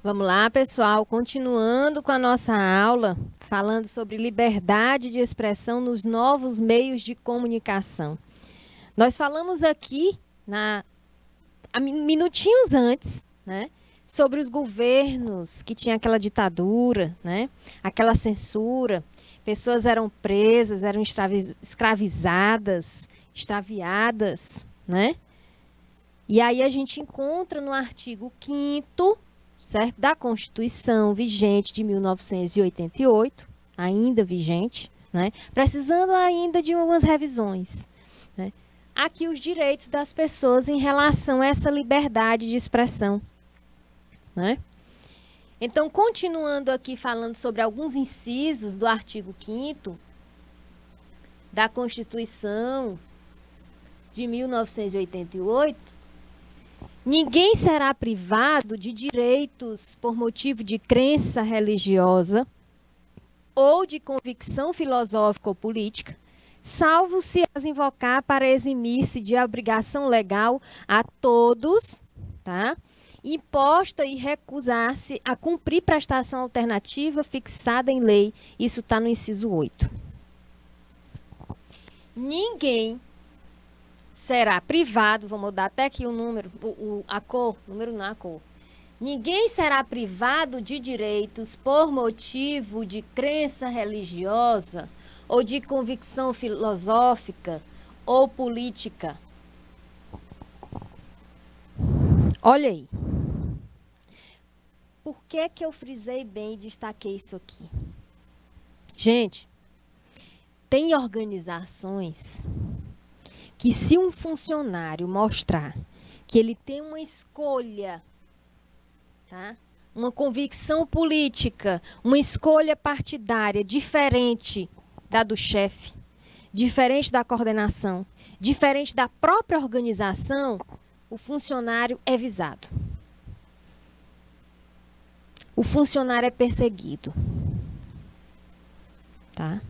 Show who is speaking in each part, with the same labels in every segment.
Speaker 1: Vamos lá, pessoal, continuando com a nossa aula, falando sobre liberdade de expressão nos novos meios de comunicação. Nós falamos aqui, minutinhos antes, né, sobre os governos que tinham aquela ditadura, né, aquela censura, pessoas eram presas, eram escravizadas, extraviadas, né? E aí a gente encontra no artigo 5º, certo, da Constituição vigente de 1988, ainda vigente, né, precisando ainda de algumas revisões, né, aqui os direitos das pessoas em relação a essa liberdade de expressão, né? Então, continuando aqui falando sobre alguns incisos do artigo 5º da Constituição de 1988, ninguém será privado de direitos por motivo de crença religiosa ou de convicção filosófica ou política, salvo se as invocar para eximir-se de obrigação legal a todos, tá? Imposta e recusar-se a cumprir prestação alternativa fixada em lei. Isso está no inciso 8. Ninguém será privado, vou mudar até aqui o número, a cor, número não, a cor. Ninguém será privado de direitos por motivo de crença religiosa ou de convicção filosófica ou política. Olha aí. Por que que eu frisei bem e destaquei isso aqui? Gente, tem organizações que, se um funcionário mostrar que ele tem uma escolha, tá? Uma convicção política, uma escolha partidária diferente da do chefe, diferente da coordenação, diferente da própria organização, o funcionário é visado. O funcionário é perseguido, tá?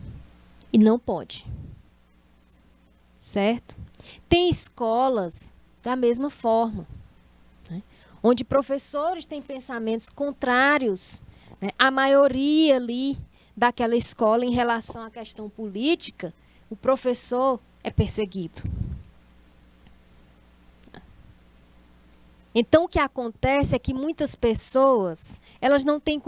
Speaker 1: E não pode. Certo? Tem escolas da mesma forma, né, onde professores têm pensamentos contrários, né, à maioria ali daquela escola em relação à questão política, o professor é perseguido. Então, o que acontece é que muitas pessoas, elas não têm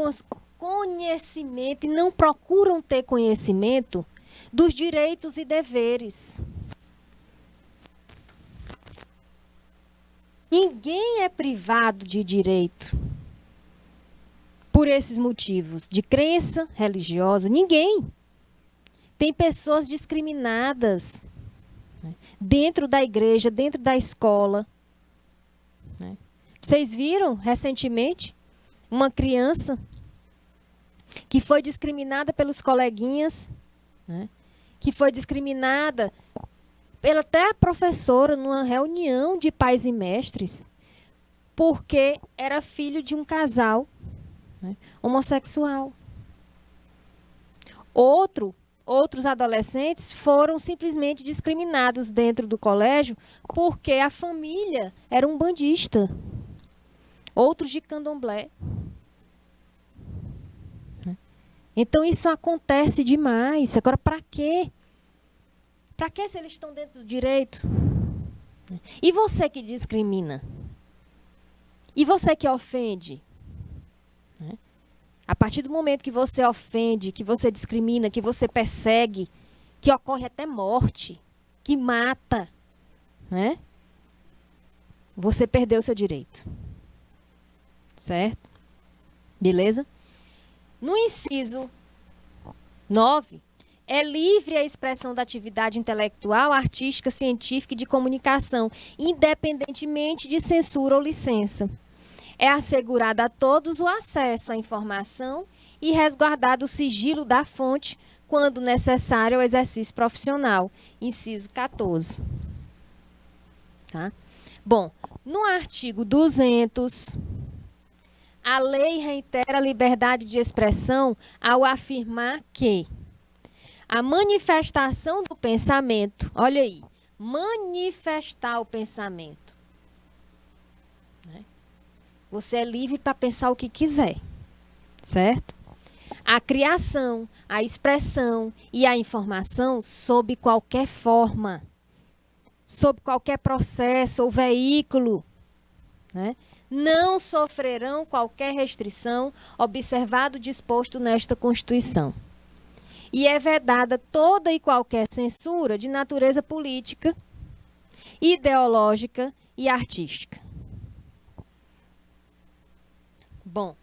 Speaker 1: conhecimento e não procuram ter conhecimento dos direitos e deveres. Ninguém é privado de direito por esses motivos, de crença religiosa, ninguém. Tem pessoas discriminadas, né, dentro da igreja, dentro da escola. Né? Vocês viram recentemente uma criança que foi discriminada pelos coleguinhas, né, que foi discriminada pela até a professora numa reunião de pais e mestres, porque era filho de um casal, né, homossexual. Outros adolescentes foram simplesmente discriminados dentro do colégio porque a família era um bandista. Outros de candomblé. Então, isso acontece demais. Agora, para quê? Para que se eles estão dentro do direito? E você que discrimina? E você que ofende? A partir do momento que você ofende, que você discrimina, que você persegue, que ocorre até morte, que mata, né? Você perdeu seu direito. Certo? Beleza? No inciso 9, é livre a expressão da atividade intelectual, artística, científica e de comunicação, independentemente de censura ou licença. É assegurado a todos o acesso à informação e resguardado o sigilo da fonte, quando necessário ao exercício profissional. Inciso 14. Tá? Bom, no artigo 200, a lei reitera a liberdade de expressão ao afirmar que a manifestação do pensamento, olha aí, manifestar o pensamento, né, Você é livre para pensar o que quiser, certo? A criação, a expressão e a informação sob qualquer forma, sob qualquer processo ou veículo, né, não sofrerão qualquer restrição, observado o disposto nesta Constituição. E é vedada toda e qualquer censura de natureza política, ideológica e artística. Bom,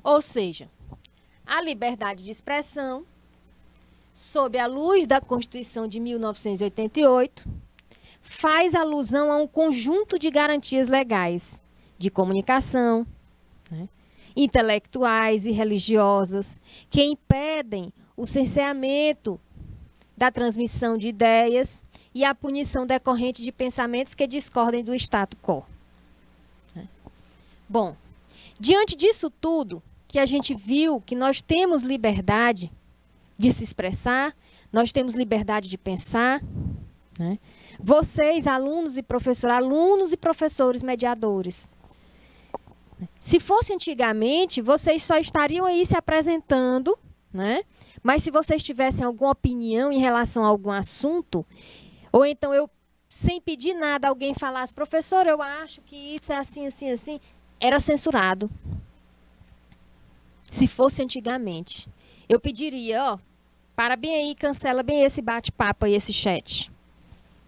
Speaker 1: ou seja, a liberdade de expressão, sob a luz da Constituição de 1988, faz alusão a um conjunto de garantias legais de comunicação, né, intelectuais e religiosas, que impedem o cerceamento da transmissão de ideias e a punição decorrente de pensamentos que discordem do status quo. Bom, diante disso tudo, que a gente viu que nós temos liberdade de se expressar, nós temos liberdade de pensar, né? Vocês, alunos e professores mediadores, se fosse antigamente, vocês só estariam aí se apresentando, né? Mas se vocês tivessem alguma opinião em relação a algum assunto, ou então eu, sem pedir nada, alguém falasse, professor, eu acho que isso é assim, assim, assim, era censurado. Se fosse antigamente. Eu pediria, ó, para bem aí, cancela bem esse bate-papo aí, esse chat.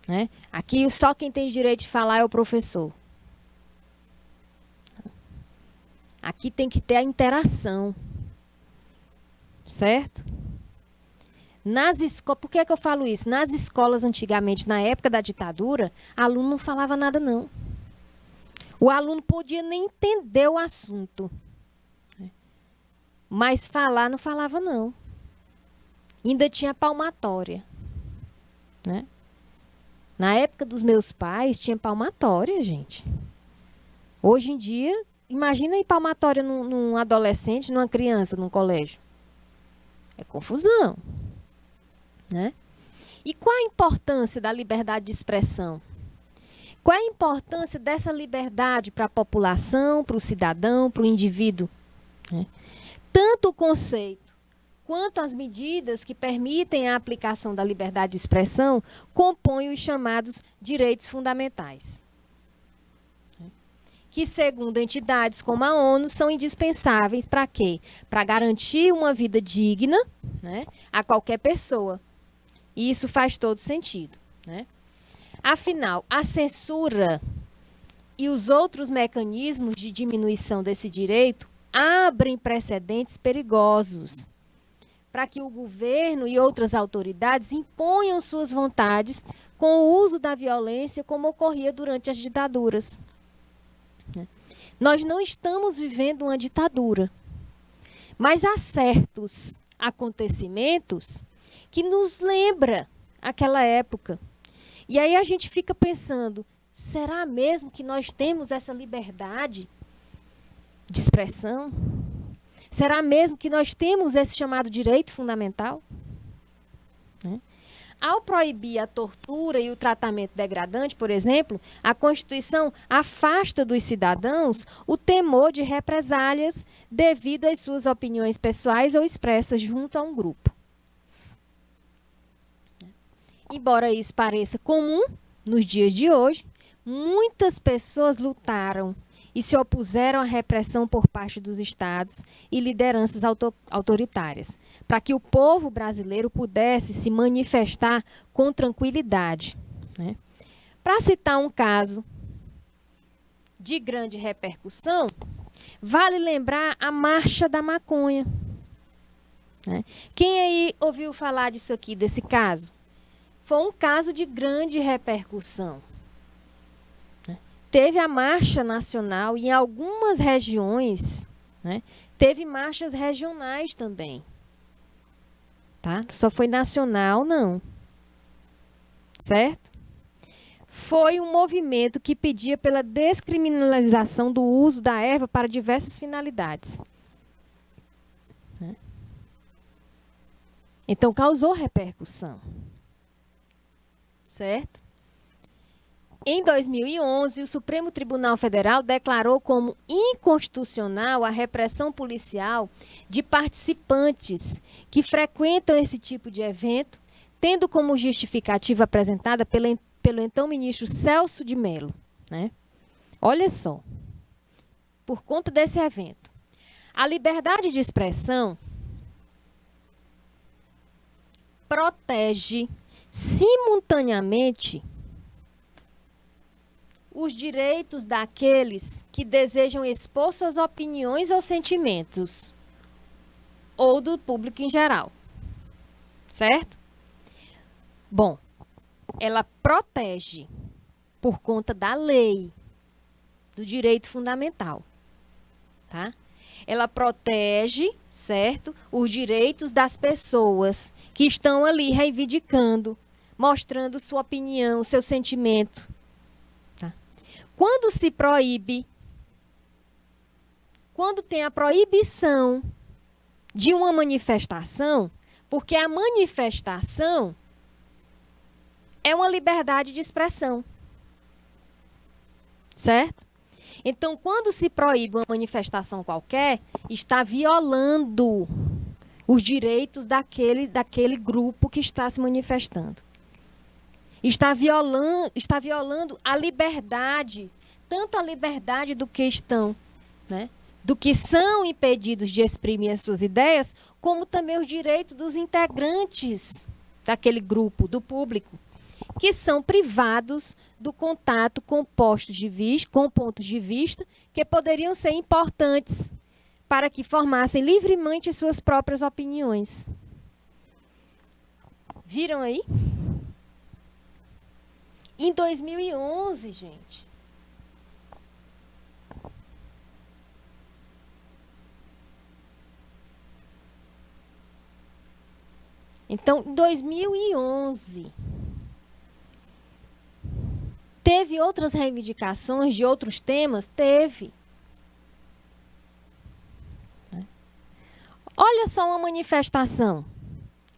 Speaker 1: Né? Aqui só quem tem direito de falar é o professor. Aqui tem que ter a interação. Certo? Por que eu falo isso? Nas escolas antigamente, na época da ditadura, aluno não falava nada não. O aluno podia nem entender o assunto. Mas falar não falava não. Ainda tinha palmatória. Né? Na época dos meus pais, tinha palmatória, gente. Hoje em dia, imagina aí palmatória num adolescente, numa criança, num colégio. É confusão. Né? E qual a importância da liberdade de expressão? Qual a importância dessa liberdade para a população, para o cidadão, para o indivíduo? Né? Tanto o conceito quanto as medidas que permitem a aplicação da liberdade de expressão compõem os chamados direitos fundamentais, que, segundo entidades como a ONU, são indispensáveis para quê? Para garantir uma vida digna, né, a qualquer pessoa. E isso faz todo sentido. Né? Afinal, a censura e os outros mecanismos de diminuição desse direito abrem precedentes perigosos para que o governo e outras autoridades imponham suas vontades com o uso da violência, como ocorria durante as ditaduras. Nós não estamos vivendo uma ditadura, mas há certos acontecimentos que nos lembram aquela época. E aí a gente fica pensando, será mesmo que nós temos essa liberdade de expressão? Será mesmo que nós temos esse chamado direito fundamental? Né? Ao proibir a tortura e o tratamento degradante, por exemplo, a Constituição afasta dos cidadãos o temor de represálias devido às suas opiniões pessoais ou expressas junto a um grupo. Embora isso pareça comum nos dias de hoje, muitas pessoas lutaram e se opuseram à repressão por parte dos estados e lideranças autoritárias, para que o povo brasileiro pudesse se manifestar com tranquilidade. Né? Para citar um caso de grande repercussão, vale lembrar a Marcha da Maconha. Né? Quem aí ouviu falar disso aqui, desse caso? Foi um caso de grande repercussão. Teve a marcha nacional e em algumas regiões, né, teve marchas regionais também. Tá? Só foi nacional, não. Certo? Foi um movimento que pedia pela descriminalização do uso da erva para diversas finalidades. Né? Então, causou repercussão. Certo? Em 2011, o Supremo Tribunal Federal declarou como inconstitucional a repressão policial de participantes que frequentam esse tipo de evento, tendo como justificativa apresentada pelo então ministro Celso de Mello, né? Olha só, por conta desse evento, a liberdade de expressão protege simultaneamente os direitos daqueles que desejam expor suas opiniões ou sentimentos, ou do público em geral, certo? Bom, ela protege por conta da lei, do direito fundamental, tá? Ela protege, certo, os direitos das pessoas que estão ali reivindicando, mostrando sua opinião, seu sentimento. Tá? Quando se proíbe, quando tem a proibição de uma manifestação, porque a manifestação é uma liberdade de expressão, certo? Então, quando se proíbe uma manifestação qualquer, está violando os direitos daquele grupo que está se manifestando. Está violando a liberdade, tanto a liberdade do que estão, né, do que são impedidos de exprimir as suas ideias, como também os direitos dos integrantes daquele grupo, do público, que são privados do contato com pontos de vista que poderiam ser importantes para que formassem livremente suas próprias opiniões. Viram aí? Em 2011, gente. Então, em 2011... teve outras reivindicações de outros temas? Teve. Olha só uma manifestação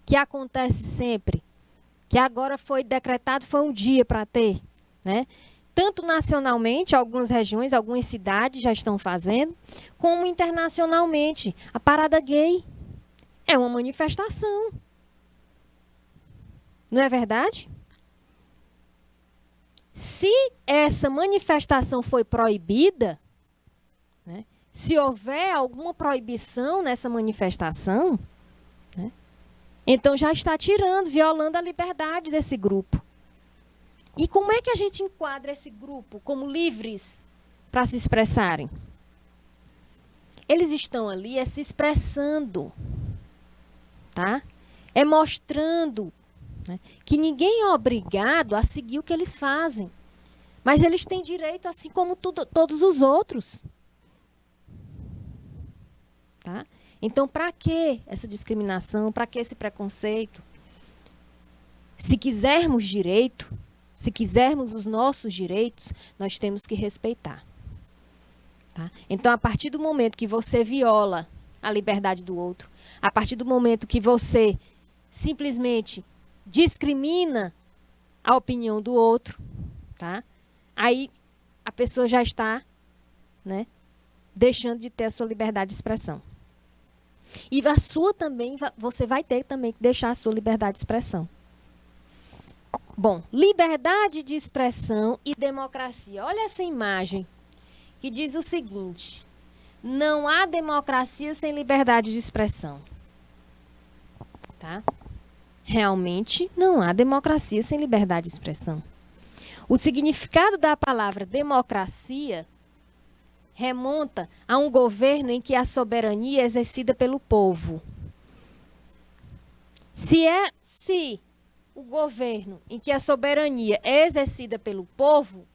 Speaker 1: que acontece sempre, que agora foi decretado, foi um dia para ter, né? Tanto nacionalmente, algumas regiões, algumas cidades já estão fazendo, como internacionalmente. A parada gay é uma manifestação. Não é verdade? Se essa manifestação foi proibida, né, se houver alguma proibição nessa manifestação, né, então já está tirando, violando a liberdade desse grupo. E como é que a gente enquadra esse grupo como livres para se expressarem? Eles estão ali se expressando, tá? É mostrando, né, que ninguém é obrigado a seguir o que eles fazem. Mas eles têm direito, assim como todos os outros. Tá? Então, para que essa discriminação? Para que esse preconceito? Se quisermos direito, se quisermos os nossos direitos, nós temos que respeitar. Tá? Então, a partir do momento que você viola a liberdade do outro, a partir do momento que você simplesmente discrimina a opinião do outro, tá? Aí a pessoa já está, né, deixando de ter a sua liberdade de expressão. E a sua também, você vai ter também que deixar a sua liberdade de expressão. Bom, liberdade de expressão e democracia. Olha essa imagem que diz o seguinte: não há democracia sem liberdade de expressão. Tá? Realmente, não há democracia sem liberdade de expressão. O significado da palavra democracia remonta a um governo em que a soberania é exercida pelo povo. Se o governo em que a soberania é exercida pelo povo,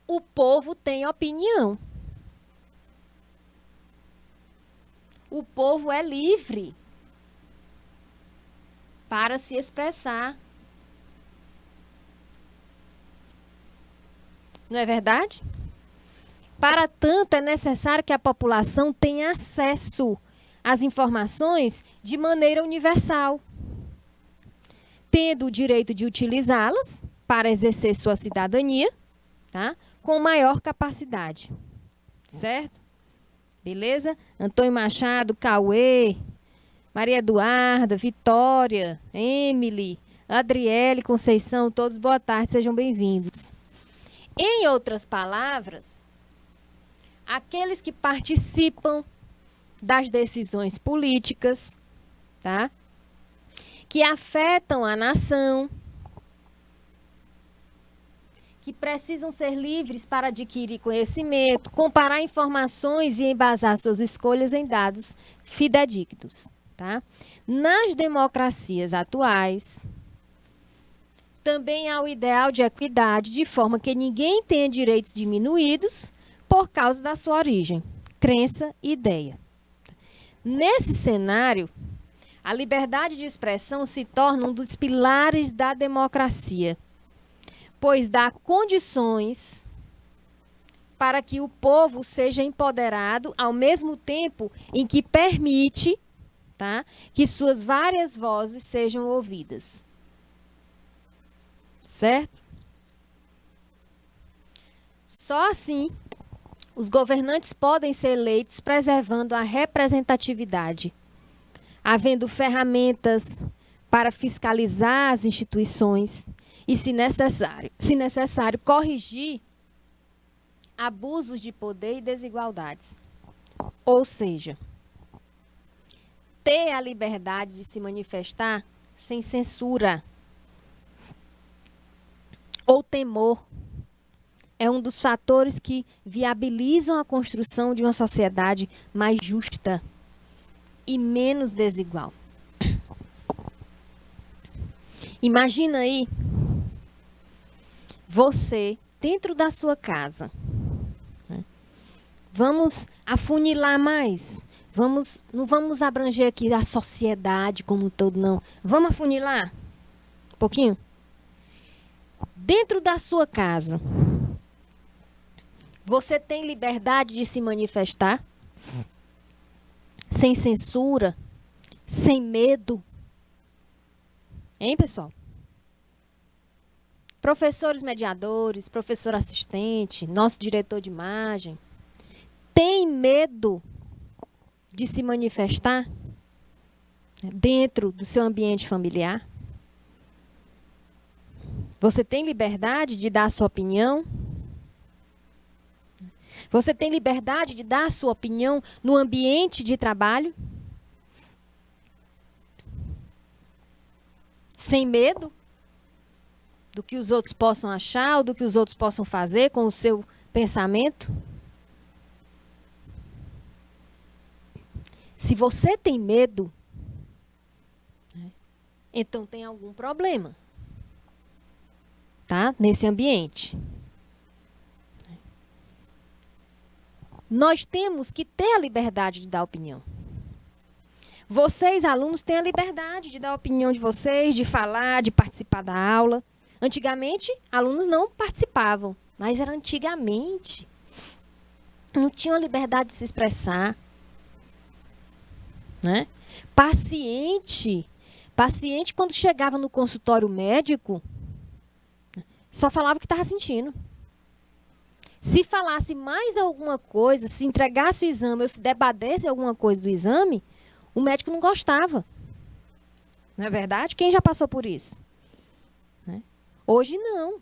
Speaker 1: o povo tem opinião. O povo é livre para se expressar. Não é verdade? Para tanto, é necessário que a população tenha acesso às informações de maneira universal, tendo o direito de utilizá-las para exercer sua cidadania, tá? Com maior capacidade, certo? Beleza? Antônio Machado, Cauê, Maria Eduarda, Vitória, Emily, Adriele, Conceição, todos boa tarde, sejam bem-vindos. Em outras palavras, aqueles que participam das decisões políticas, tá? Que afetam a nação, que precisam ser livres para adquirir conhecimento, comparar informações e embasar suas escolhas em dados fidedignos, tá? Nas democracias atuais, também há o ideal de equidade, de forma que ninguém tenha direitos diminuídos por causa da sua origem, crença e ideia. Nesse cenário, a liberdade de expressão se torna um dos pilares da democracia, pois dá condições para que o povo seja empoderado ao mesmo tempo em que permite, tá, que suas várias vozes sejam ouvidas. Certo? Só assim os governantes podem ser eleitos preservando a representatividade, havendo ferramentas para fiscalizar as instituições e, se necessário, corrigir abusos de poder e desigualdades. Ou seja, ter a liberdade de se manifestar sem censura ou temor é um dos fatores que viabilizam a construção de uma sociedade mais justa e menos desigual. Imagina aí você dentro da sua casa. Né? Vamos afunilar mais. Não vamos abranger aqui a sociedade como um todo, não. Vamos afunilar um pouquinho? Dentro da sua casa, você tem liberdade de se manifestar? Sem censura? Sem medo? Hein, pessoal? Professores mediadores, professor assistente, nosso diretor de imagem, tem medo de se manifestar dentro do seu ambiente familiar? Você tem liberdade de dar a sua opinião? Você tem liberdade de dar a sua opinião no ambiente de trabalho? Sem medo do que os outros possam achar ou do que os outros possam fazer com o seu pensamento? Se você tem medo, então tem algum problema, tá? Nesse ambiente. Nós temos que ter a liberdade de dar opinião. Vocês, alunos, têm a liberdade de dar a opinião de vocês, de falar, de participar da aula. Antigamente, alunos não participavam, mas era antigamente. Não tinham a liberdade de se expressar. Né? Paciente, quando chegava no consultório médico, só falava o que estava sentindo. Se falasse mais alguma coisa, se entregasse o exame ou se debatesse alguma coisa do exame, o médico não gostava. Não é verdade? Quem já passou por isso? Né? Hoje não.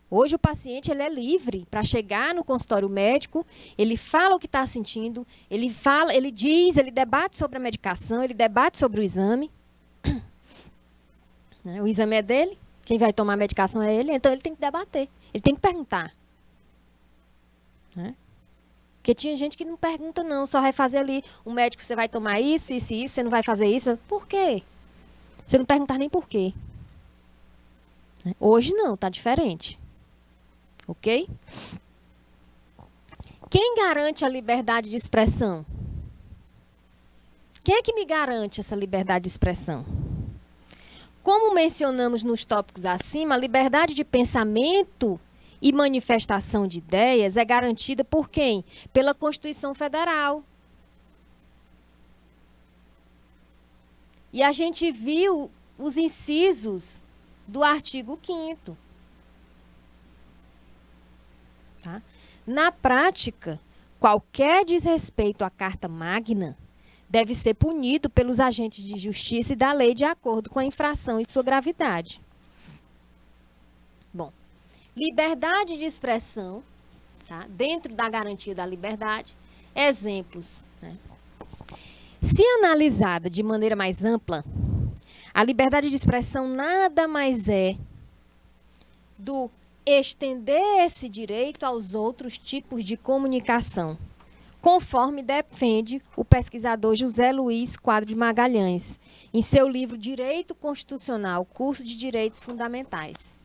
Speaker 1: Hoje o paciente ele é livre para chegar no consultório médico, ele fala o que está sentindo, ele fala, ele diz, ele debate sobre a medicação, ele debate sobre o exame. O exame é dele, quem vai tomar a medicação é ele, então ele tem que debater, ele tem que perguntar. Né? Porque tinha gente que não pergunta não, só vai fazer ali, o médico, você vai tomar isso, isso e isso, você não vai fazer isso. Por quê? Você não perguntar nem por quê. Hoje não, está diferente. Ok? Quem garante a liberdade de expressão? Quem é que me garante essa liberdade de expressão? Como mencionamos nos tópicos acima, a liberdade de pensamento e manifestação de ideias é garantida por quem? Pela Constituição Federal. E a gente viu os incisos do artigo 5º. Tá? Na prática, qualquer desrespeito à Carta Magna deve ser punido pelos agentes de justiça e da lei de acordo com a infração e sua gravidade. Bom, liberdade de expressão, tá? Dentro da garantia da liberdade, exemplos, né? Se analisada de maneira mais ampla, a liberdade de expressão nada mais é do estender esse direito aos outros tipos de comunicação, conforme defende o pesquisador José Luiz Quadro de Magalhães, em seu livro Direito Constitucional, Curso de Direitos Fundamentais.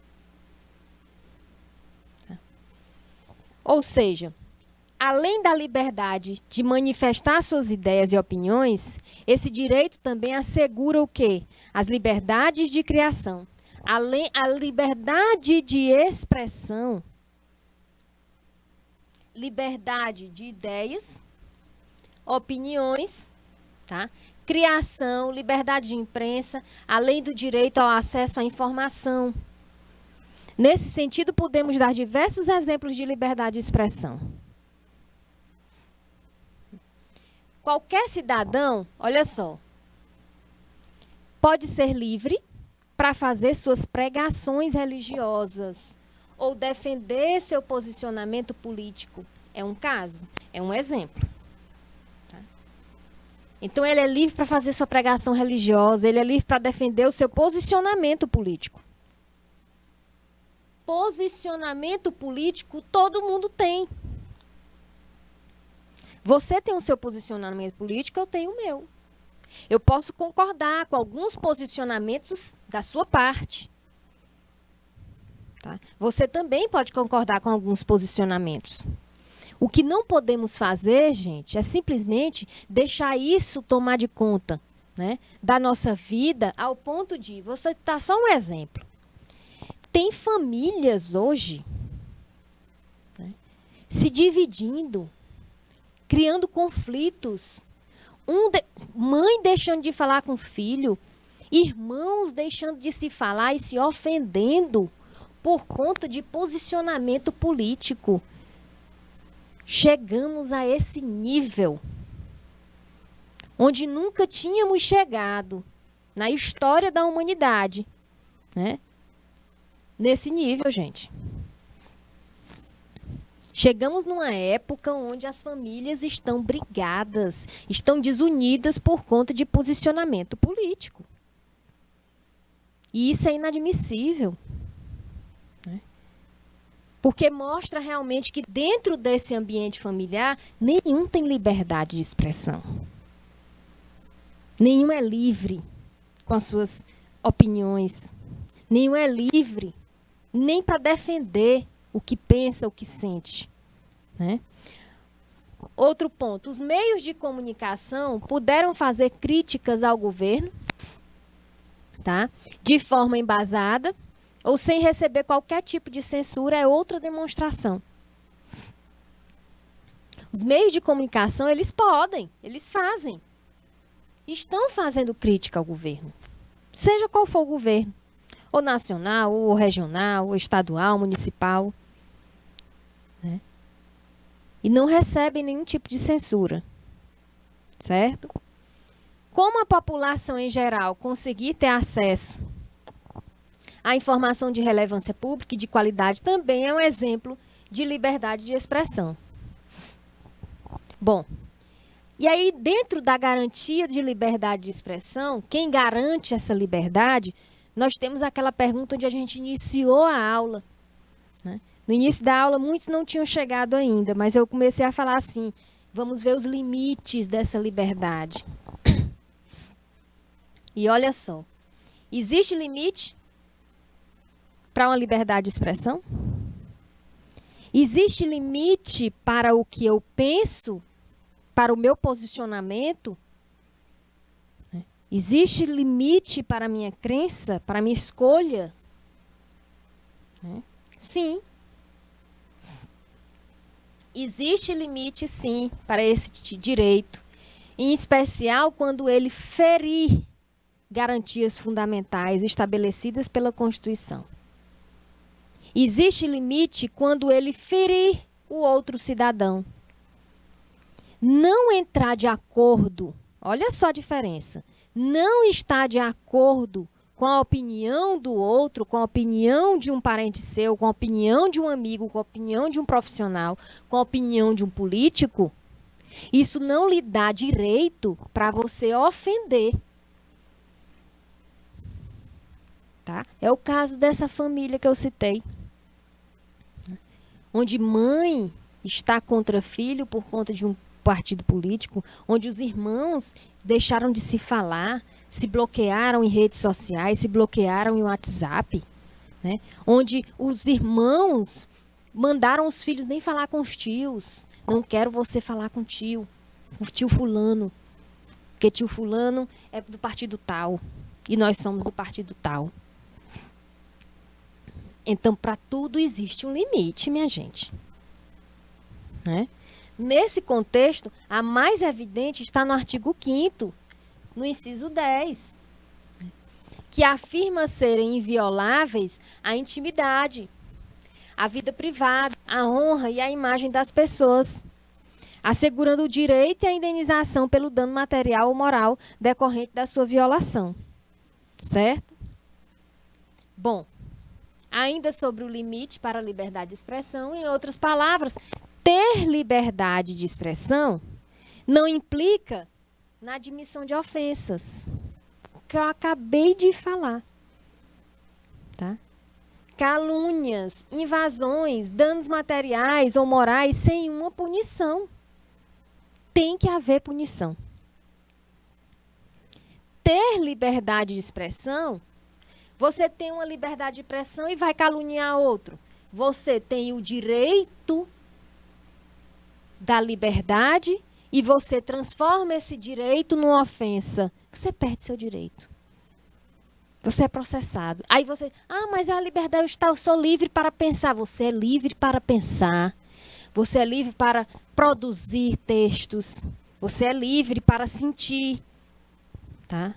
Speaker 1: Ou seja, além da liberdade de manifestar suas ideias e opiniões, esse direito também assegura o quê? As liberdades de criação. Além a liberdade de expressão, liberdade de ideias, opiniões, tá? Criação, liberdade de imprensa, além do direito ao acesso à informação. Nesse sentido, podemos dar diversos exemplos de liberdade de expressão. Qualquer cidadão, olha só, pode ser livre para fazer suas pregações religiosas ou defender seu posicionamento político. É um caso, é um exemplo. Tá? Então, ele é livre para fazer sua pregação religiosa, ele é livre para defender o seu posicionamento político. Posicionamento político todo mundo tem. Você tem o seu posicionamento político, eu tenho o meu. Eu posso concordar com alguns posicionamentos da sua parte. Tá? Você também pode concordar com alguns posicionamentos. O que não podemos fazer, gente, é simplesmente deixar isso tomar de conta, né, da nossa vida, ao ponto de... Vou citar só um exemplo. Tem famílias hoje, né, se dividindo, criando conflitos. Mãe deixando de falar com o filho, irmãos deixando de se falar e se ofendendo por conta de posicionamento político. Chegamos a esse nível, onde nunca tínhamos chegado na história da humanidade, né? Nesse nível, gente. Chegamos numa época onde as famílias estão brigadas, estão desunidas por conta de posicionamento político. E isso é inadmissível, né? Porque mostra realmente que dentro desse ambiente familiar, nenhum tem liberdade de expressão. Nenhum é livre com as suas opiniões. Nenhum é livre nem para defender o que pensa, o que sente, né? Outro ponto, os meios de comunicação puderam fazer críticas ao governo, tá? De forma embasada ou sem receber qualquer tipo de censura, é outra demonstração. Os meios de comunicação, eles podem, eles fazem, estão fazendo crítica ao governo, seja qual for o governo, ou nacional, ou regional, ou estadual, municipal, né? E não recebem nenhum tipo de censura, certo? Como a população em geral conseguir ter acesso à informação de relevância pública e de qualidade também é um exemplo de liberdade de expressão. Bom, e aí dentro da garantia de liberdade de expressão, quem garante essa liberdade, nós temos aquela pergunta onde a gente iniciou a aula, né? No início da aula, muitos não tinham chegado ainda, mas eu comecei a falar assim, vamos ver os limites dessa liberdade. E olha só, existe limite para uma liberdade de expressão? Existe limite para o que eu penso, para o meu posicionamento? Existe limite para a minha crença, para a minha escolha? Sim. Existe limite, sim, para esse direito, em especial quando ele ferir garantias fundamentais estabelecidas pela Constituição. Existe limite quando ele ferir o outro cidadão. Não entrar de acordo, olha só a diferença, não estar de acordo com a opinião do outro, com a opinião de um parente seu, com a opinião de um amigo, com a opinião de um profissional, com a opinião de um político, isso não lhe dá direito para você ofender. Tá? É o caso dessa família que eu citei, onde mãe está contra filho por conta de um partido político, onde os irmãos deixaram de se falar, se bloquearam em redes sociais, se bloquearam em WhatsApp, né? Onde os irmãos mandaram os filhos nem falar com os tios. Não quero você falar com o tio fulano, porque tio fulano é do partido tal e nós somos do partido tal. Então, para tudo existe um limite, minha gente. Né? Nesse contexto, a mais evidente está no artigo 5º, no inciso 10, que afirma serem invioláveis a intimidade, a vida privada, a honra e a imagem das pessoas, assegurando o direito e a indenização pelo dano material ou moral decorrente da sua violação. Certo? Bom, ainda sobre o limite para a liberdade de expressão, em outras palavras, ter liberdade de expressão não implica na admissão de ofensas, que eu acabei de falar. Tá? Calúnias, invasões, danos materiais ou morais sem uma punição. Tem que haver punição. Ter liberdade de expressão, você tem uma liberdade de expressão e vai caluniar outro. Você tem o direito da liberdade e você transforma esse direito numa ofensa. Você perde seu direito. Você é processado. Aí você, mas a liberdade, eu sou livre para pensar. Você é livre para pensar. Você é livre para produzir textos. Você é livre para sentir. Tá?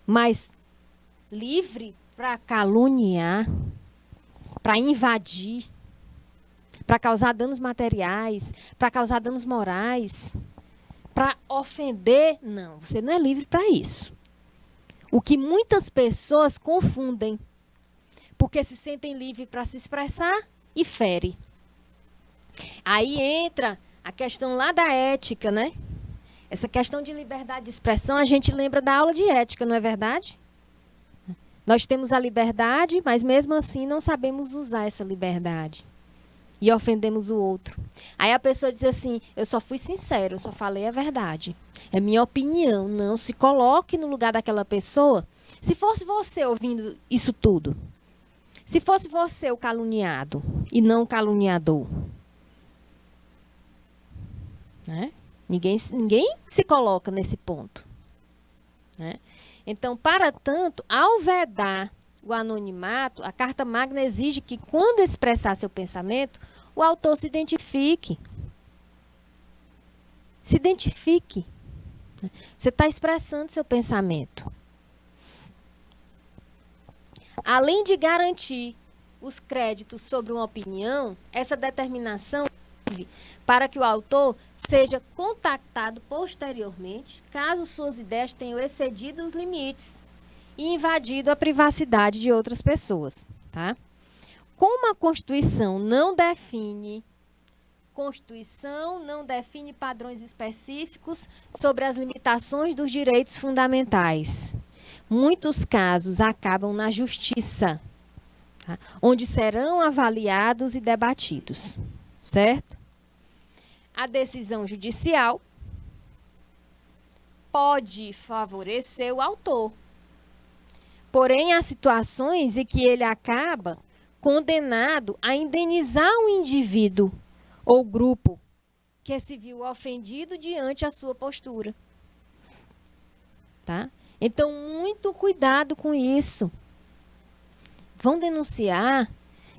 Speaker 1: Mas livre para caluniar, para invadir, para causar danos materiais, para causar danos morais, para ofender, não, você não é livre para isso. O que muitas pessoas confundem, porque se sentem livres para se expressar e fere. Aí entra a questão lá da ética, né? Essa questão de liberdade de expressão, a gente lembra da aula de ética, não é verdade? Nós temos a liberdade, mas mesmo assim não sabemos usar essa liberdade. E ofendemos o outro. Aí a pessoa diz assim, eu só fui sincero, eu só falei a verdade. É minha opinião, não se coloque no lugar daquela pessoa. Se fosse você ouvindo isso tudo, se fosse você o caluniado e não o caluniador, né? Ninguém se coloca nesse ponto. Né? Então, para tanto, ao vedar o anonimato, a Carta Magna exige que, quando expressar seu pensamento, o autor se identifique. Se identifique. Você está expressando seu pensamento. Além de garantir os créditos sobre uma opinião, essa determinação para que o autor seja contactado posteriormente, caso suas ideias tenham excedido os limites e invadido a privacidade de outras pessoas. Tá? Como a Constituição não define padrões específicos sobre as limitações dos direitos fundamentais, muitos casos acabam na Justiça, tá? Onde serão avaliados e debatidos. Certo? A decisão judicial pode favorecer o autor. Porém, há situações em que ele acaba condenado a indenizar um indivíduo ou grupo que se viu ofendido diante a sua postura. Tá? Então, muito cuidado com isso. Vão denunciar,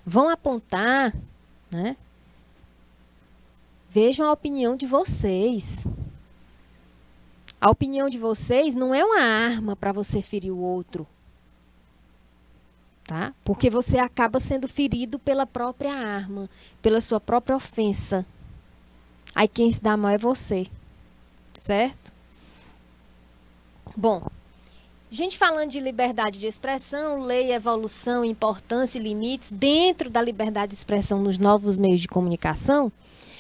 Speaker 1: vão apontar, né? Vejam a opinião de vocês. A opinião de vocês não é uma arma para você ferir o outro. tá? Porque você acaba sendo ferido pela própria arma, pela sua própria ofensa. Aí quem se dá mal é você, certo? Bom, gente falando de liberdade de expressão, lei, evolução, importância e limites dentro da liberdade de expressão nos novos meios de comunicação,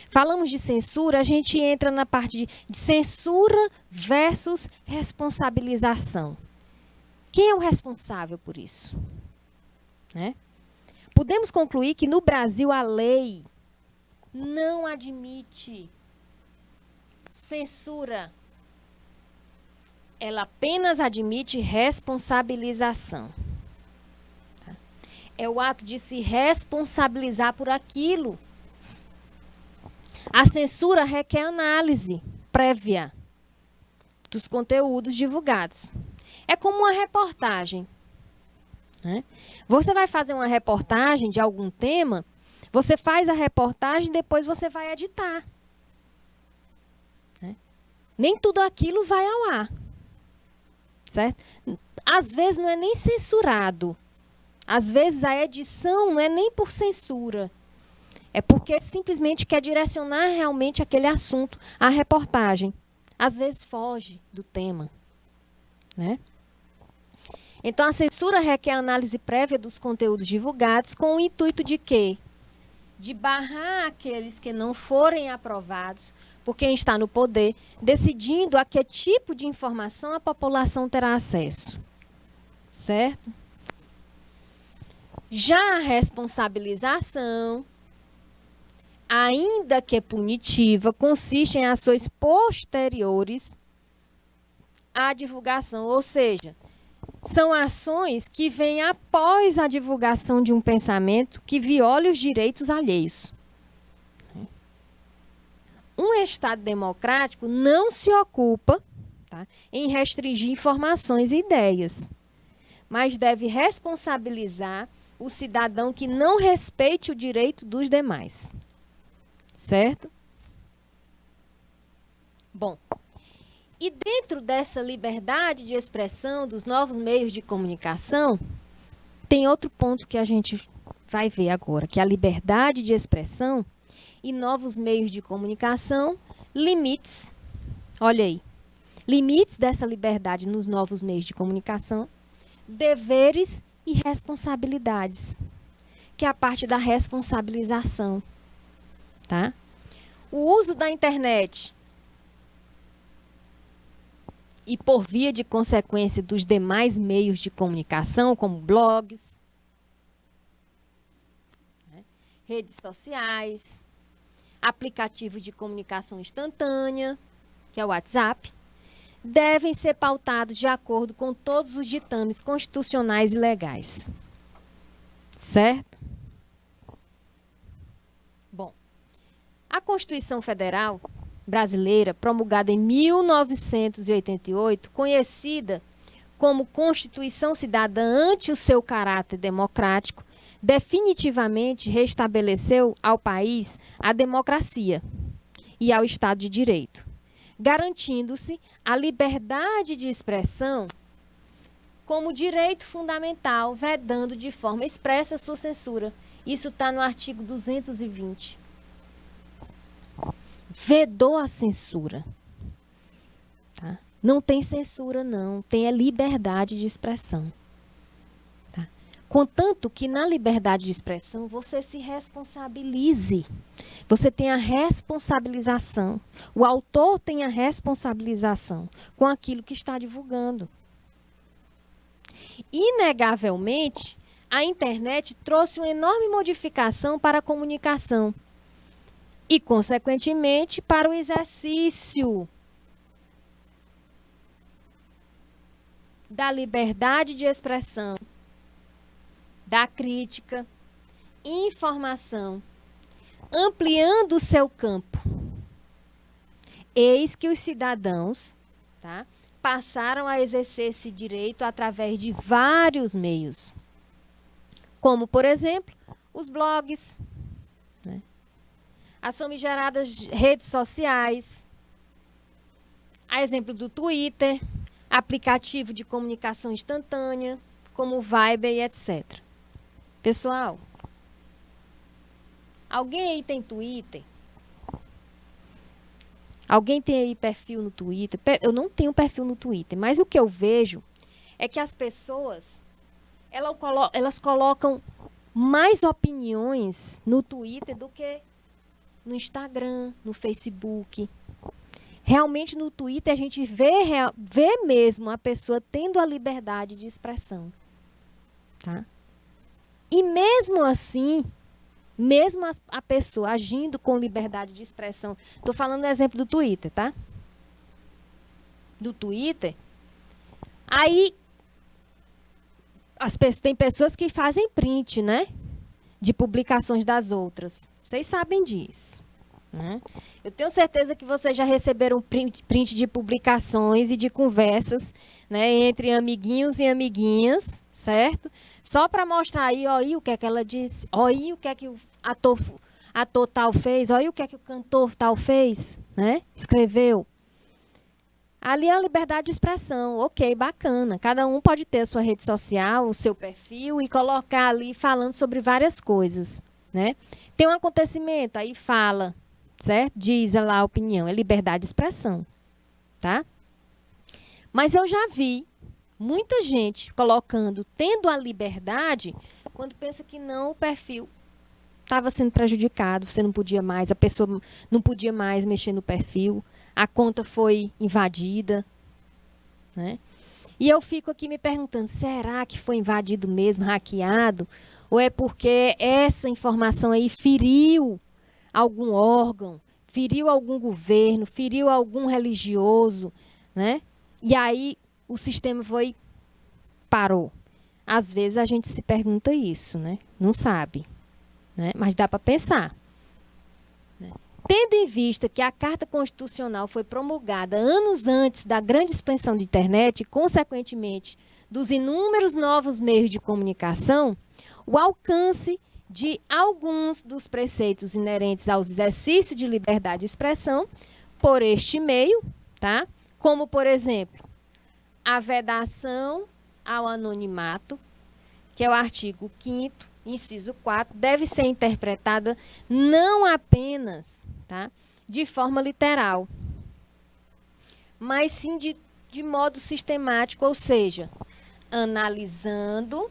Speaker 1: falamos de censura, a gente entra na parte de censura versus responsabilização. Quem é o responsável por isso? Né? Podemos concluir que no Brasil a lei não admite censura. Ela apenas admite responsabilização. Tá? É o ato de se responsabilizar por aquilo. A censura requer análise prévia dos conteúdos divulgados. É como uma reportagem. Né? Você vai fazer uma reportagem de algum tema, você faz a reportagem, depois você vai editar. Né? Nem tudo aquilo vai ao ar. Certo? Às vezes não é nem censurado. Às vezes a edição não é nem por censura. É porque simplesmente quer direcionar realmente aquele assunto, a reportagem. Às vezes foge do tema. Né? Então, a censura requer análise prévia dos conteúdos divulgados com o intuito de quê? De barrar aqueles que não forem aprovados por quem está no poder, decidindo a que tipo de informação a população terá acesso. Certo? Já a responsabilização, ainda que punitiva, consiste em ações posteriores à divulgação, ou seja, são ações que vêm após a divulgação de um pensamento que viole os direitos alheios. Um Estado democrático não se ocupa, tá, em restringir informações e ideias, mas deve responsabilizar o cidadão que não respeite o direito dos demais. Certo? Bom, e dentro dessa liberdade de expressão dos novos meios de comunicação, tem outro ponto que a gente vai ver agora, que é a liberdade de expressão e novos meios de comunicação, limites, olha aí, limites dessa liberdade nos novos meios de comunicação, deveres e responsabilidades, que é a parte da responsabilização, tá? O uso da internet e, por via de consequência, dos demais meios de comunicação, como blogs, né, redes sociais, aplicativo de comunicação instantânea, que é o WhatsApp, devem ser pautados de acordo com todos os ditames constitucionais e legais. Certo? Bom, a Constituição Federal Brasileira, promulgada em 1988, conhecida como Constituição Cidadã ante o seu caráter democrático, definitivamente restabeleceu ao país a democracia e ao Estado de Direito, garantindo-se a liberdade de expressão como direito fundamental, vedando de forma expressa sua censura. Isso está no artigo 220. Vedou a censura. Tá? Não tem censura, não. Tem a liberdade de expressão. Tá? Contanto que na liberdade de expressão você se responsabilize. Você tem a responsabilização. O autor tem a responsabilização com aquilo que está divulgando. Inegavelmente, a internet trouxe uma enorme modificação para a comunicação e, consequentemente, para o exercício da liberdade de expressão, da crítica, informação, ampliando o seu campo. Eis que os cidadãos, tá, passaram a exercer esse direito através de vários meios, como, por exemplo, os blogs, né, as famigeradas redes sociais, a exemplo do Twitter, aplicativo de comunicação instantânea, como o Viber e etc. Pessoal, alguém aí tem Twitter? Alguém tem aí perfil no Twitter? Eu não tenho perfil no Twitter, mas o que eu vejo é que as pessoas, elas colocam mais opiniões no Twitter do que no Instagram, no Facebook. Realmente no Twitter a gente vê mesmo a pessoa tendo a liberdade de expressão. Tá? E mesmo assim, mesmo a pessoa agindo com liberdade de expressão, estou falando do exemplo do Twitter, tá? Do Twitter, aí tem pessoas que fazem print, né? De publicações das outras. Vocês sabem disso. Né? Eu tenho certeza que vocês já receberam print de publicações e de conversas, né, entre amiguinhos e amiguinhas, certo? Só para mostrar aí, ó, aí o que é que ela disse, ó, aí o que é que o ator tal fez, ó, aí o que é que o cantor tal fez, né? Escreveu. Ali é a liberdade de expressão, ok, bacana. Cada um pode ter a sua rede social, o seu perfil e colocar ali falando sobre várias coisas, né? Tem um acontecimento, aí fala, certo? Diz lá a opinião, é liberdade de expressão, tá? Mas eu já vi muita gente colocando, tendo a liberdade, quando pensa que não, o perfil estava sendo prejudicado, você não podia mais, a pessoa não podia mais mexer no perfil, a conta foi invadida, né? E eu fico aqui me perguntando, será que foi invadido mesmo, hackeado? Ou é porque essa informação aí feriu algum órgão, feriu algum governo, feriu algum religioso, né? E aí o sistema parou. Às vezes a gente se pergunta isso, né? Não sabe, né? Mas dá para pensar. Né? Tendo em vista que a Carta Constitucional foi promulgada anos antes da grande expansão da internet e, consequentemente, dos inúmeros novos meios de comunicação, o alcance de alguns dos preceitos inerentes ao exercício de liberdade de expressão por este meio, tá? Como, por exemplo, a vedação ao anonimato, que é o artigo 5º, inciso 4, deve ser interpretada não apenas, tá, de forma literal, mas sim de modo sistemático, ou seja, analisando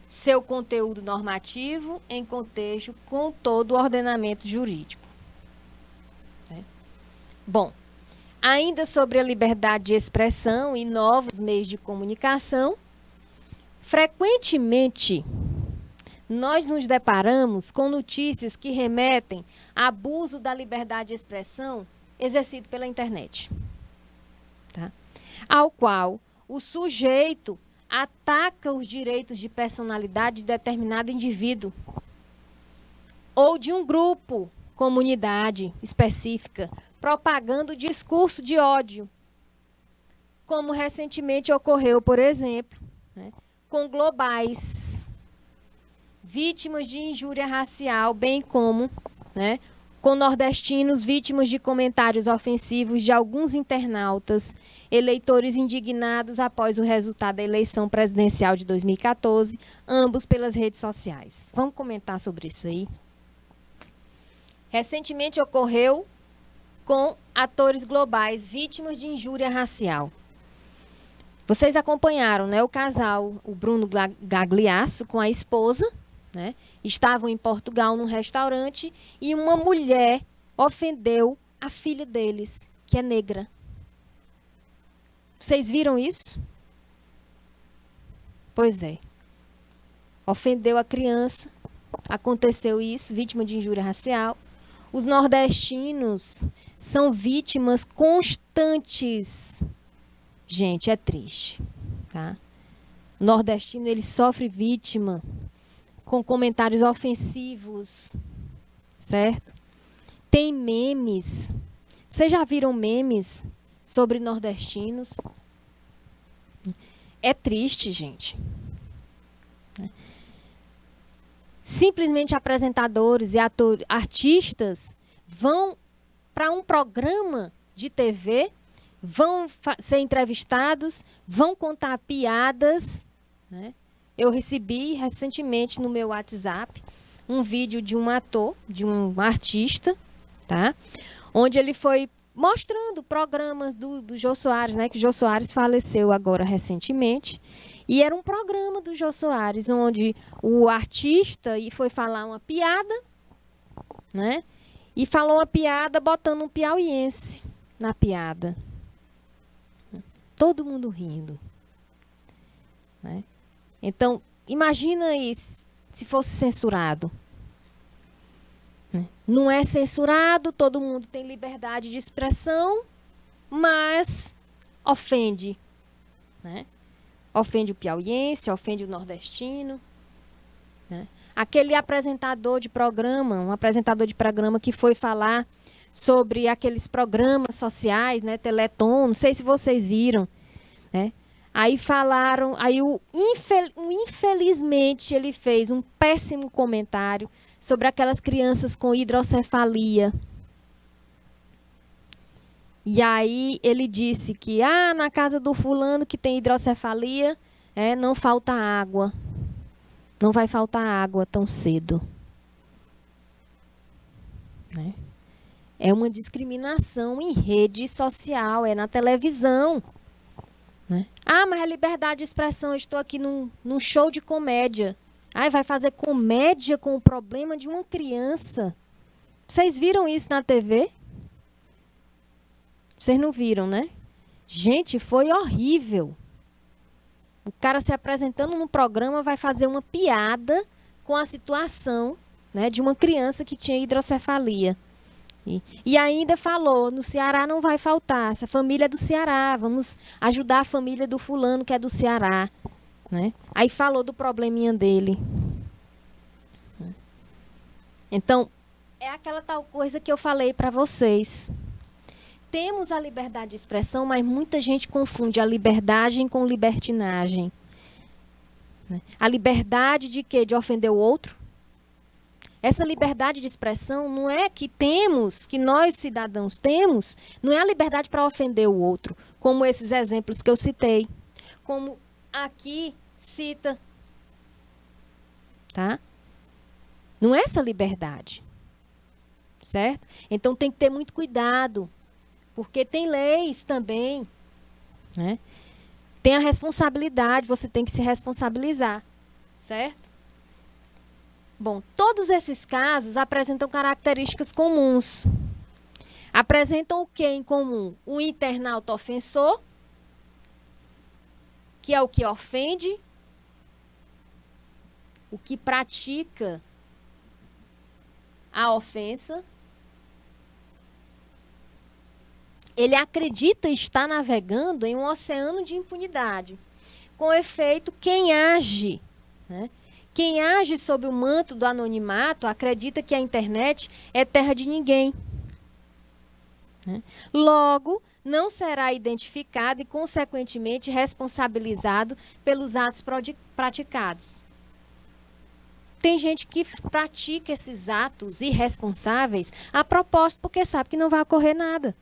Speaker 1: seu conteúdo normativo em contexto com todo o ordenamento jurídico. Bom, ainda sobre a liberdade de expressão e novos meios de comunicação, frequentemente nós nos deparamos com notícias que remetem a abuso da liberdade de expressão exercido pela internet, tá? Ao qual o sujeito ataca os direitos de personalidade de determinado indivíduo ou de um grupo, comunidade específica, propagando discurso de ódio, como recentemente ocorreu, por exemplo, né, com globais, vítimas de injúria racial, bem como, né, com nordestinos vítimas de comentários ofensivos de alguns internautas, eleitores indignados após o resultado da eleição presidencial de 2014, ambos pelas redes sociais. Vamos comentar sobre isso aí. Recentemente ocorreu com atores globais vítimas de injúria racial. Vocês acompanharam, né, o casal, o Bruno Gagliasso com a esposa, né, estavam em Portugal num restaurante e uma mulher ofendeu a filha deles, que é negra. Vocês viram isso? Pois é. Ofendeu a criança, aconteceu isso, vítima de injúria racial. Os nordestinos são vítimas constantes. Gente, é triste, tá? O nordestino, ele sofre vítima com comentários ofensivos, certo? Tem memes. Vocês já viram memes sobre nordestinos? É triste, gente. Simplesmente apresentadores e artistas vão para um programa de TV, vão ser entrevistados, vão contar piadas, né? Eu recebi recentemente no meu WhatsApp um vídeo de um ator, de um artista, tá? Onde ele foi mostrando programas do Jô Soares, né? Que o Jô Soares faleceu agora recentemente. E era um programa do Jô Soares, onde o artista foi falar uma piada, né? E falou uma piada botando um piauiense na piada. Todo mundo rindo, né? Então, imagina isso, se fosse censurado. Não é censurado, todo mundo tem liberdade de expressão, mas ofende, né? Ofende o piauiense, ofende o nordestino, né? Aquele apresentador de programa, um apresentador de programa que foi falar sobre aqueles programas sociais, né? Teleton, não sei se vocês viram, né? Aí falaram, infelizmente ele fez um péssimo comentário sobre aquelas crianças com hidrocefalia. E aí ele disse que na casa do fulano que tem hidrocefalia, não falta água. Não vai faltar água tão cedo. Né? É uma discriminação em rede social, é na televisão. Né? Mas é liberdade de expressão, eu estou aqui num show de comédia. Vai fazer comédia com o problema de uma criança. Vocês viram isso na TV? Vocês não viram, né? Gente, foi horrível. O cara se apresentando no programa vai fazer uma piada com a situação, né, de uma criança que tinha hidrocefalia. E ainda falou, no Ceará não vai faltar, essa família é do Ceará, vamos ajudar a família do fulano que é do Ceará. Né? Aí falou do probleminha dele. Então, é aquela tal coisa que eu falei para vocês. Temos a liberdade de expressão, mas muita gente confunde a liberdade com libertinagem. A liberdade de quê? De ofender o outro? Essa liberdade de expressão não é que temos, que nós cidadãos temos, não é a liberdade para ofender o outro, como esses exemplos que eu citei. Como aqui cita. Tá? Não é essa liberdade. Certo? Então tem que ter muito cuidado. Porque tem leis também, né? Tem a responsabilidade, você tem que se responsabilizar, certo? Bom, todos esses casos apresentam características comuns. Apresentam o que em comum? O internauta ofensor, que é o que ofende, o que pratica a ofensa. Ele acredita estar navegando em um oceano de impunidade. Com efeito, quem age, né? Quem age sob o manto do anonimato acredita que a internet é terra de ninguém. Né? Logo, não será identificado e, consequentemente, responsabilizado pelos atos praticados. Tem gente que pratica esses atos irresponsáveis a propósito, porque sabe que não vai ocorrer nada.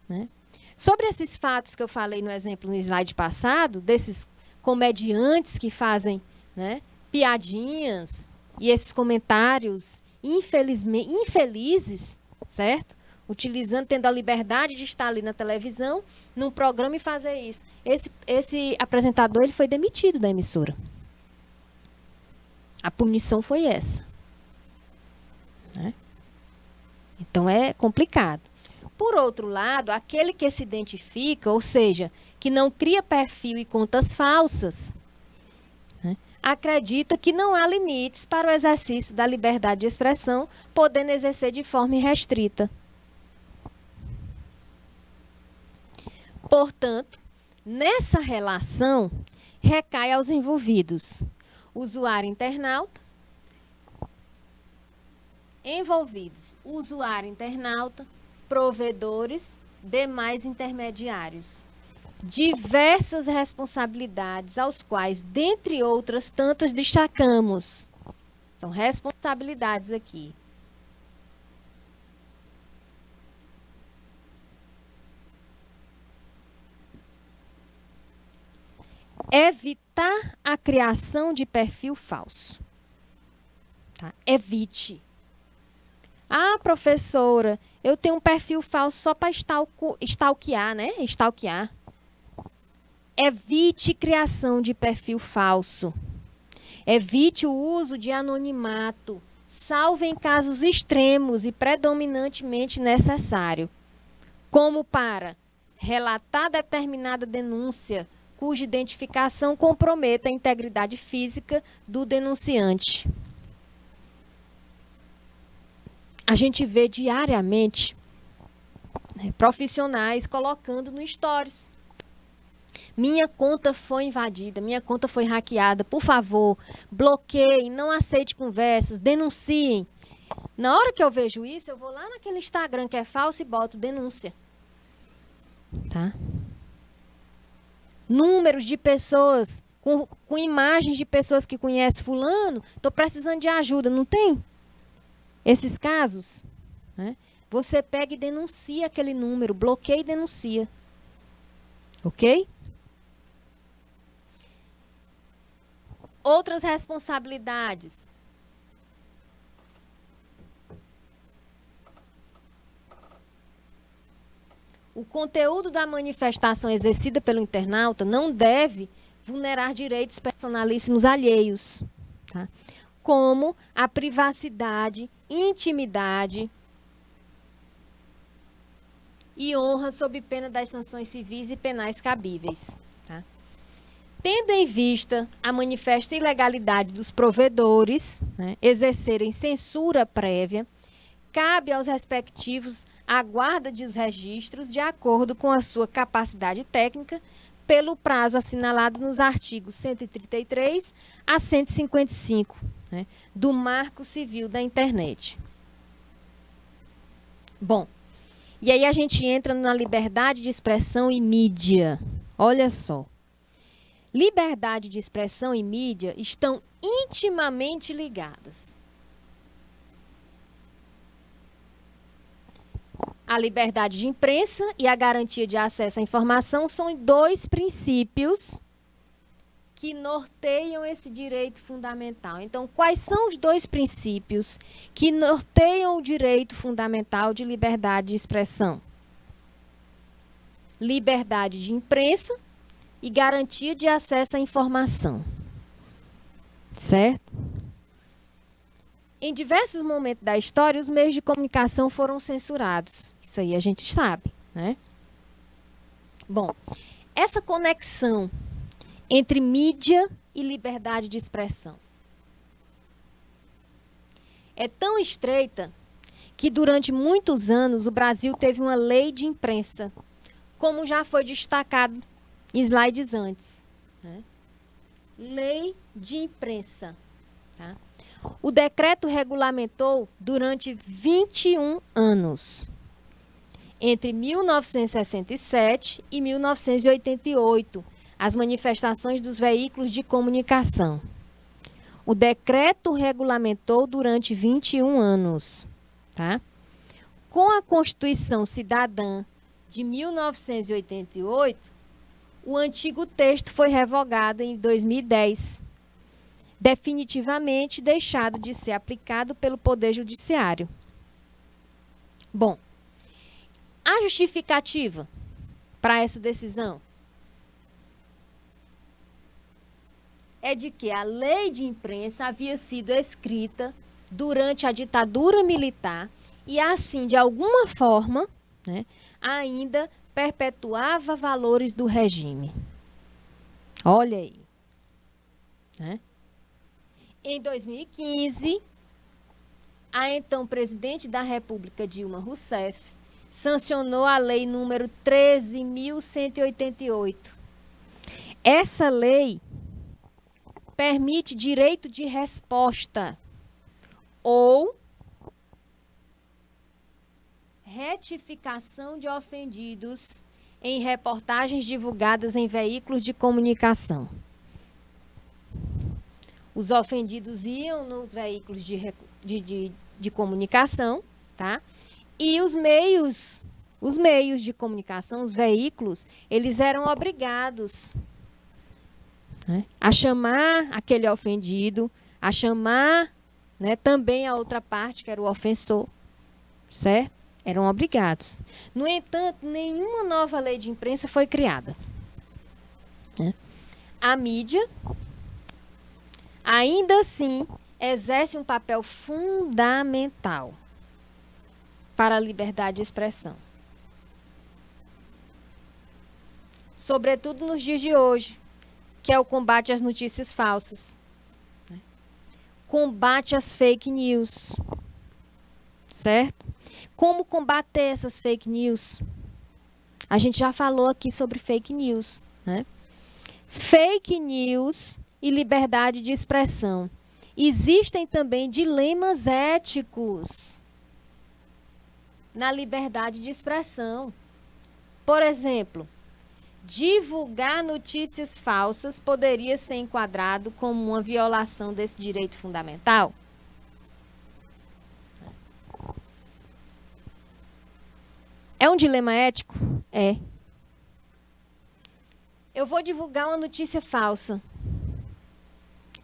Speaker 1: Né? Sobre esses fatos que eu falei no exemplo no slide passado, desses comediantes que fazem, né, piadinhas e esses comentários infelizes, certo? Tendo a liberdade de estar ali na televisão, num programa e fazer isso. Esse apresentador ele foi demitido da emissora. A punição foi essa. Né? Então é complicado. Por outro lado, aquele que se identifica, ou seja, que não cria perfil e contas falsas, né, acredita que não há limites para o exercício da liberdade de expressão, podendo exercer de forma irrestrita. Portanto, nessa relação, recai aos envolvidos, usuário internauta, provedores, demais intermediários. Diversas responsabilidades, aos quais, dentre outras tantas, destacamos. São responsabilidades aqui. evitar a criação de perfil falso. Tá? Evite. Ah, professora, eu tenho um perfil falso só para stalkear, né? Stalkear. Evite criação de perfil falso. Evite o uso de anonimato, salvo em casos extremos e predominantemente necessário, como para relatar determinada denúncia cuja identificação comprometa a integridade física do denunciante. A gente vê diariamente, né, profissionais colocando no Stories: minha conta foi invadida, minha conta foi hackeada, por favor, bloqueiem, não aceite conversas, denunciem. Na hora que eu vejo isso, eu vou lá naquele Instagram que é falso e boto denúncia. Tá? Números de pessoas, com imagens de pessoas que conhecem fulano, estou precisando de ajuda, não tem? Esses casos, né? Você pega e denuncia aquele número, bloqueia e denuncia. Ok? Outras responsabilidades. O conteúdo da manifestação exercida pelo internauta não deve vulnerar direitos personalíssimos alheios, tá? Como a privacidade, intimidade e honra sob pena das sanções civis e penais cabíveis. Tá? Tendo em vista a manifesta ilegalidade dos provedores, né, exercerem censura prévia, cabe aos respectivos a guarda dos registros de acordo com a sua capacidade técnica, pelo prazo assinalado nos artigos 133 a 155, né, do Marco Civil da Internet. Bom, e aí a gente entra na liberdade de expressão e mídia. Olha só. Liberdade de expressão e mídia estão intimamente ligadas. A liberdade de imprensa e a garantia de acesso à informação são dois princípios que norteiam esse direito fundamental. Então, quais são os dois princípios que norteiam o direito fundamental de liberdade de expressão? Liberdade de imprensa e garantia de acesso à informação. Certo? Em diversos momentos da história, os meios de comunicação foram censurados. Isso aí a gente sabe, né? Bom, essa conexão entre mídia e liberdade de expressão é tão estreita que durante muitos anos o Brasil teve uma lei de imprensa, como já foi destacado em slides antes, né? Lei de imprensa, tá? O decreto regulamentou durante 21 anos, entre 1967 e 1988, as manifestações dos veículos de comunicação. O decreto regulamentou durante 21 anos. Tá? Com a Constituição Cidadã de 1988, o antigo texto foi revogado em 2010. Definitivamente deixado de ser aplicado pelo Poder Judiciário. Bom, a justificativa para essa decisão é de que a lei de imprensa havia sido escrita durante a ditadura militar e, assim, de alguma forma, né, ainda perpetuava valores do regime. Olha aí. Né? Em 2015, a então presidente da República, Dilma Rousseff, sancionou a lei número 13.188. Essa lei permite direito de resposta ou retificação de ofendidos em reportagens divulgadas em veículos de comunicação. Os ofendidos iam nos veículos de comunicação, tá? E os meios de comunicação, os veículos, eles eram obrigados né? A chamar aquele ofendido, a chamar, né, também a outra parte, que era o ofensor, certo? Eram obrigados. No entanto, nenhuma nova lei de imprensa foi criada, né? A mídia, ainda assim, exerce um papel fundamental para a liberdade de expressão. Sobretudo nos dias de hoje, que é o combate às notícias falsas, né? Combate às fake news, certo? Como combater essas fake news? A gente já falou aqui sobre fake news, né? Fake news e liberdade de expressão. Existem também dilemas éticos na liberdade de expressão. Por exemplo, divulgar notícias falsas poderia ser enquadrado como uma violação desse direito fundamental? É um dilema ético? É. Eu vou divulgar uma notícia falsa.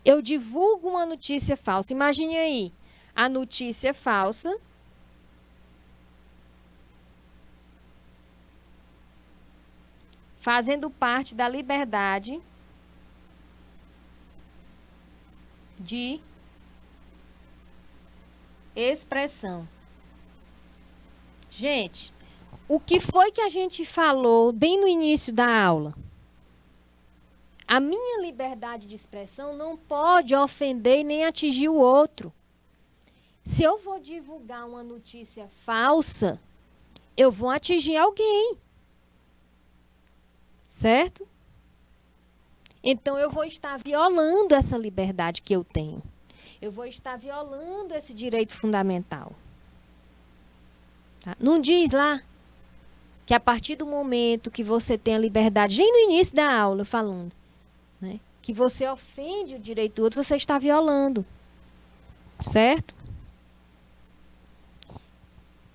Speaker 1: Eu divulgo uma notícia falsa. Imagine aí, a notícia falsa fazendo parte da liberdade de expressão. Gente, o que foi que a gente falou bem no início da aula? A minha liberdade de expressão não pode ofender e nem atingir o outro. Se eu vou divulgar uma notícia falsa, eu vou atingir alguém. Certo? Então eu vou estar violando essa liberdade que eu tenho. Eu vou estar violando esse direito fundamental. Tá? Não diz lá que a partir do momento que você tem a liberdade, já no início da aula falando, né, que você ofende o direito do outro, você está violando. Certo?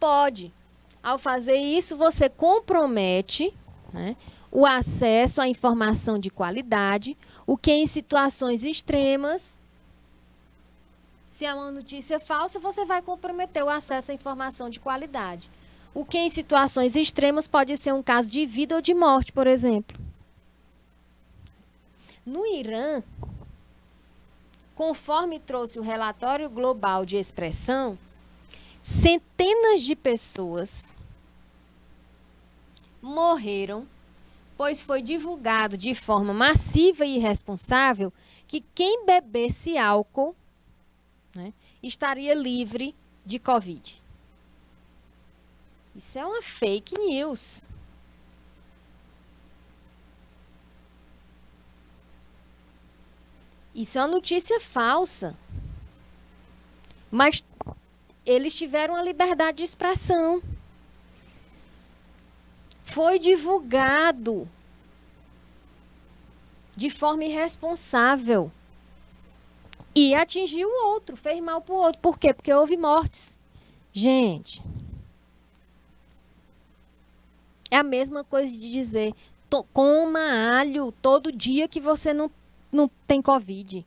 Speaker 1: Pode. Ao fazer isso, você compromete, né, o acesso à informação de qualidade, o que em situações extremas, se é uma notícia falsa, você vai comprometer o acesso à informação de qualidade. O que em situações extremas pode ser um caso de vida ou de morte, por exemplo. No Irã, conforme trouxe o relatório global de expressão, centenas de pessoas morreram, pois foi divulgado de forma massiva e irresponsável que quem bebesse álcool, né, estaria livre de Covid. Isso é uma fake news. Isso é uma notícia falsa. Mas eles tiveram a liberdade de expressão. Foi divulgado de forma irresponsável e atingiu o outro, fez mal para o outro. Por quê? Porque houve mortes. Gente, é a mesma coisa de dizer, coma alho todo dia que você não tem Covid.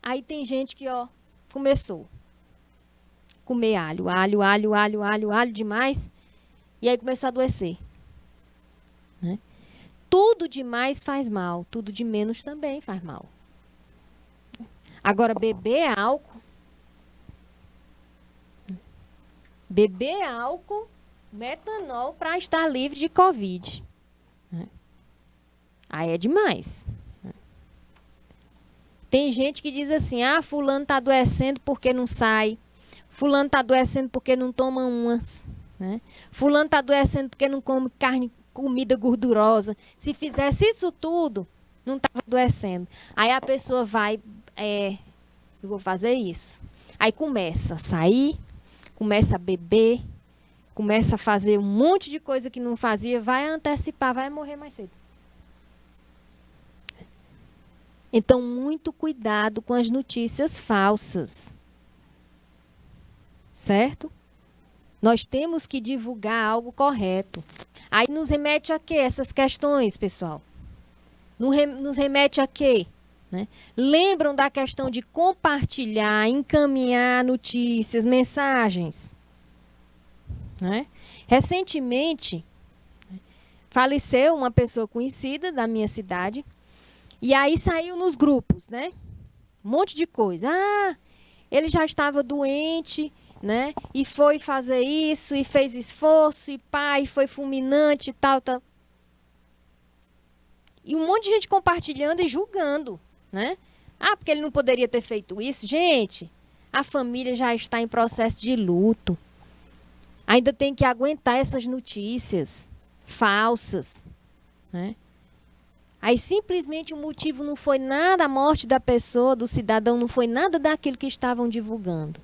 Speaker 1: Aí tem gente que, ó, começou a comer alho demais, e aí começou a adoecer. Né? Tudo demais faz mal, tudo de menos também faz mal. Agora, beber álcool, metanol, para estar livre de Covid. Né? Aí é demais. Tem gente que diz assim, fulano está adoecendo porque não sai. Fulano está adoecendo porque não toma umas. Né? Fulano está adoecendo porque não come comida gordurosa. Se fizesse isso tudo, não estava adoecendo. Aí a pessoa vai, eu vou fazer isso. Aí começa a sair, começa a beber, começa a fazer um monte de coisa que não fazia, vai antecipar, vai morrer mais cedo. Então, muito cuidado com as notícias falsas. Certo? Nós temos que divulgar algo correto. Aí nos remete a quê? Essas questões, pessoal. Nos remete a quê? Né? Lembram da questão de compartilhar, encaminhar notícias, mensagens? Né? Recentemente, faleceu uma pessoa conhecida da minha cidade, e aí saiu nos grupos, né? Um monte de coisa. Ah, ele já estava doente, né? E foi fazer isso, e fez esforço, e pai, foi fulminante e tal, tal. E um monte de gente compartilhando e julgando, né? Ah, porque ele não poderia ter feito isso. Gente, a família já está em processo de luto. Ainda tem que aguentar essas notícias falsas, né? Aí simplesmente o motivo não foi nada, a morte da pessoa, do cidadão, não foi nada daquilo que estavam divulgando,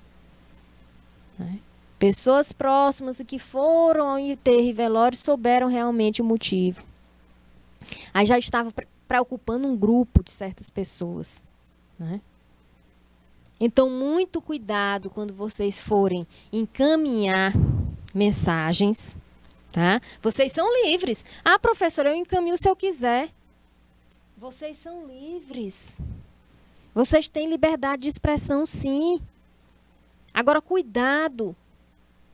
Speaker 1: né? Pessoas próximas que foram ao enterro e velório souberam realmente o motivo. Aí já estava preocupando um grupo de certas pessoas, né? Então, muito cuidado quando vocês forem encaminhar mensagens, tá? Vocês são livres. Ah, professora, eu encaminho se eu quiser. Vocês são livres. Vocês têm liberdade de expressão, sim. Agora, cuidado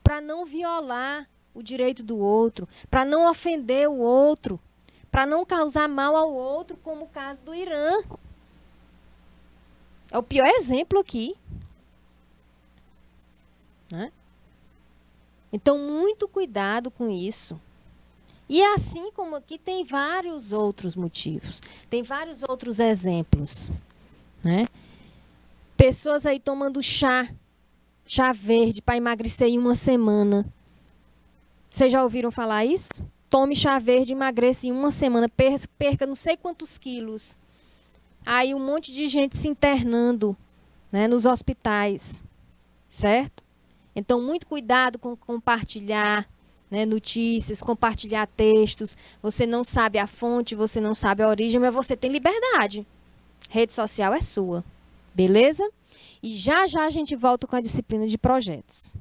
Speaker 1: para não violar o direito do outro, para não ofender o outro, para não causar mal ao outro, como o caso do Irã. É o pior exemplo aqui, né? Então, muito cuidado com isso. E assim como aqui, tem vários outros motivos. Tem vários outros exemplos, né? Pessoas aí tomando chá verde para emagrecer em uma semana. Vocês já ouviram falar isso? Tome chá verde, emagreça em uma semana, perca não sei quantos quilos. Aí um monte de gente se internando, né, nos hospitais, certo? Então, muito cuidado com compartilhar, né, notícias, compartilhar textos. Você não sabe a fonte, você não sabe a origem, mas você tem liberdade. Rede social é sua, beleza? E já já a gente volta com a disciplina de projetos.